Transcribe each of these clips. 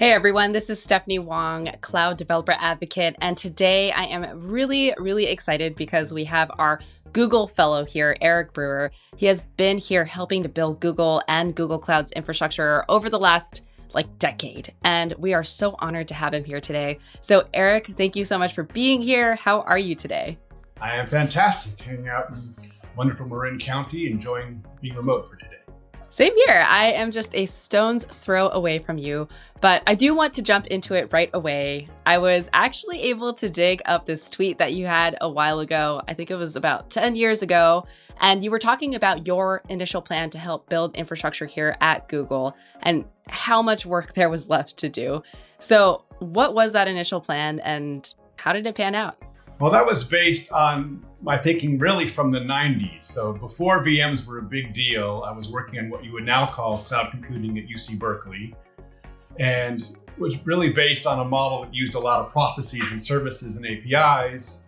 Hey everyone, this is Stephanie Wong, Cloud Developer Advocate, and today I am really excited because we have our Google Fellow here, Eric Brewer. He has been here helping to build Google and Google Cloud's infrastructure over the last decade, and we are so honored to have him here today. So Eric, thank you so much for being here. How are you today? I am fantastic, hanging out in wonderful Marin County, enjoying being remote for today. Same here. I am just a stone's throw away from you, but I do want to jump into it right away. I was actually able to dig up this tweet that you had a while ago. I think it was about 10 years ago. And you were talking about your initial plan to help build infrastructure here at Google and how much work there was left to do. So what was that initial plan and how did it pan out? Well, that was based on my thinking really from the 90s. So before VMs were a big deal, I was working on what you would now call cloud computing at UC Berkeley, and was really based on a model that used a lot of processes and services and APIs.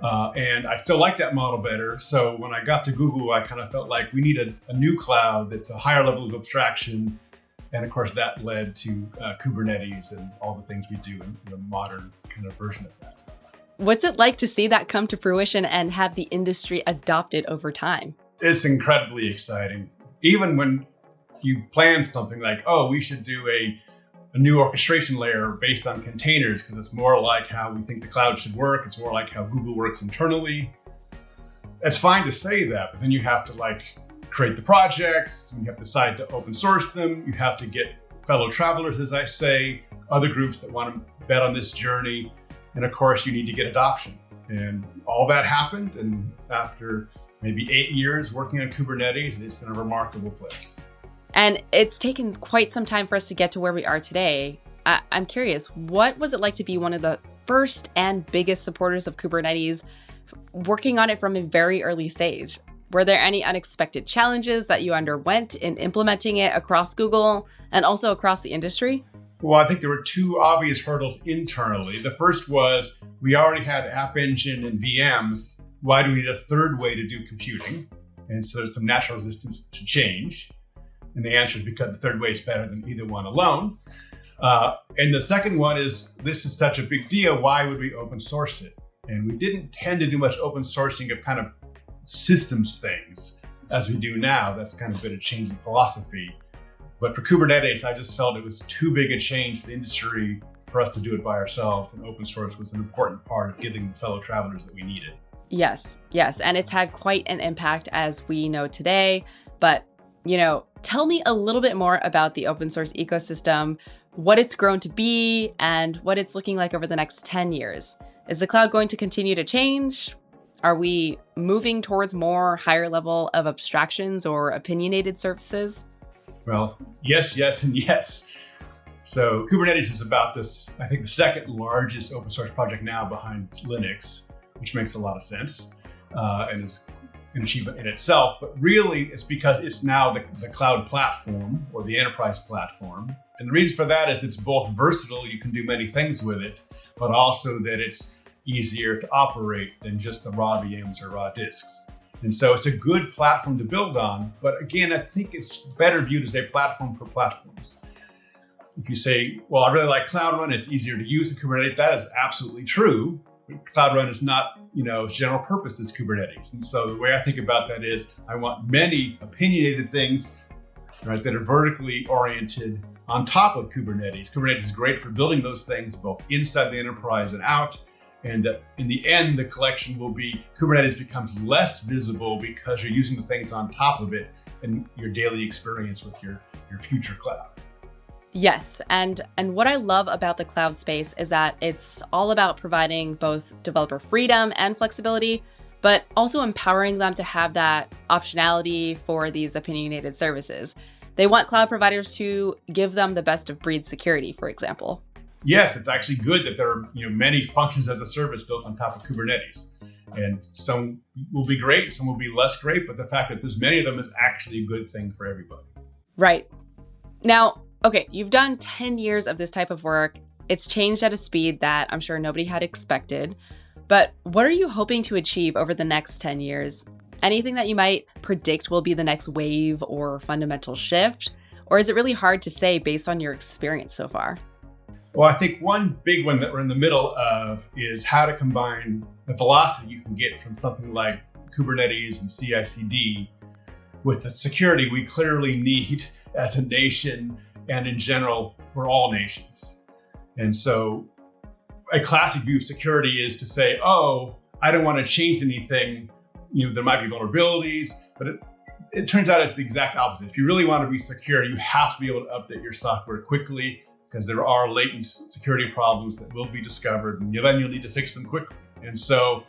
And I still like that model better. So when I got to Google, I kind of felt like we need a new cloud that's a higher level of abstraction. And of course, that led to Kubernetes and all the things we do in the modern kind of version of that. What's it like to see that come to fruition and have the industry adopt it over time? It's incredibly exciting. Even when you plan something like, oh, we should do a new orchestration layer based on containers, because it's more like how we think the cloud should work. It's more like how Google works internally. It's fine to say that, but then you have to create the projects. You have to decide to open source them. You have to get fellow travelers, as I say, other groups that want to bet on this journey. And of course, you need to get adoption. And all that happened. And after maybe 8 years working on Kubernetes, it's in a remarkable place. And it's taken quite some time for us to get to where we are today. I'm curious, what was it like to be one of the first and biggest supporters of Kubernetes, working on it from a very early stage? Were there any unexpected challenges that you underwent in implementing it across Google and also across the industry? Well, I think there were two obvious hurdles internally. The first was we already had App Engine and VMs. Why do we need a third way to do computing? And so there's some natural resistance to change. And the answer is because the third way is better than either one alone. And the second one is, this is such a big deal. Why would we open source it? And we didn't tend to do much open sourcing of kind of systems things as we do now. That's kind of been a change in philosophy. But for Kubernetes, I just felt it was too big a change for the industry for us to do it by ourselves. And open source was an important part of getting the fellow travelers that we needed. Yes. And it's had quite an impact as we know today. But, tell me a little bit more about the open source ecosystem, what it's grown to be, and what it's looking like over the next 10 years. Is the cloud going to continue to change? Are we moving towards more higher level of abstractions or opinionated services? Well, yes, and yes. So Kubernetes is about this, I think, the second largest open source project now behind Linux, which makes a lot of sense and is an achievement in itself. But really, it's because it's now the cloud platform or the enterprise platform. And the reason for that is it's both versatile, you can do many things with it, but also that it's easier to operate than just the raw VMs or raw disks. And so it's a good platform to build on. But again, I think it's better viewed as a platform for platforms. If you say, well, I really like Cloud Run, it's easier to use than Kubernetes, that is absolutely true. But Cloud Run is not, general purpose as Kubernetes. And so the way I think about that is I want many opinionated things, right, that are vertically oriented on top of Kubernetes. Kubernetes is great for building those things both inside the enterprise and out. And in the end, the collection will be Kubernetes becomes less visible because you're using the things on top of it in your daily experience with your future cloud. Yes. And what I love about the cloud space is that it's all about providing both developer freedom and flexibility, but also empowering them to have that optionality for these opinionated services. They want cloud providers to give them the best of breed security, for example. Yes, it's actually good that there are many functions as a service built on top of Kubernetes. And some will be great, some will be less great, but the fact that there's many of them is actually a good thing for everybody. Right. Now, okay, you've done 10 years of this type of work. It's changed at a speed that I'm sure nobody had expected. But what are you hoping to achieve over the next 10 years? Anything that you might predict will be the next wave or fundamental shift? Or is it really hard to say based on your experience so far? Well, I think one big one that we're in the middle of is how to combine the velocity you can get from something like Kubernetes and CI/CD with the security we clearly need as a nation and in general for all nations. And so a classic view of security is to say, oh, I don't want to change anything. There might be vulnerabilities, but it turns out it's the exact opposite. If you really want to be secure, you have to be able to update your software quickly because there are latent security problems that will be discovered, and then you'll need to fix them quickly. And so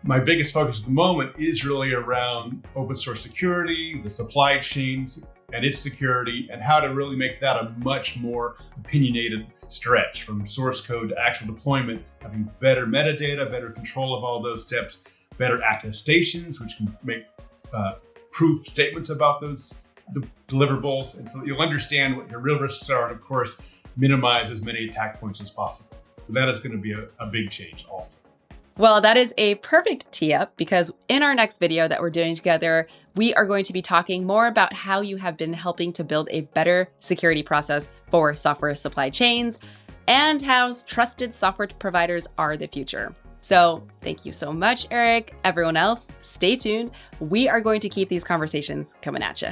my biggest focus at the moment is really around open source security, the supply chains and its security, and how to really make that a much more opinionated stretch from source code to actual deployment, having better metadata, better control of all those steps, better attestations, which can make proof statements about those deliverables. And so you'll understand what your real risks are, and of course, minimize as many attack points as possible. So that is going to be a big change also. Well, that is a perfect tee up, because in our next video that we're doing together, we are going to be talking more about how you have been helping to build a better security process for software supply chains and how trusted software providers are the future. So thank you so much, Eric. Everyone else, stay tuned. We are going to keep these conversations coming at you.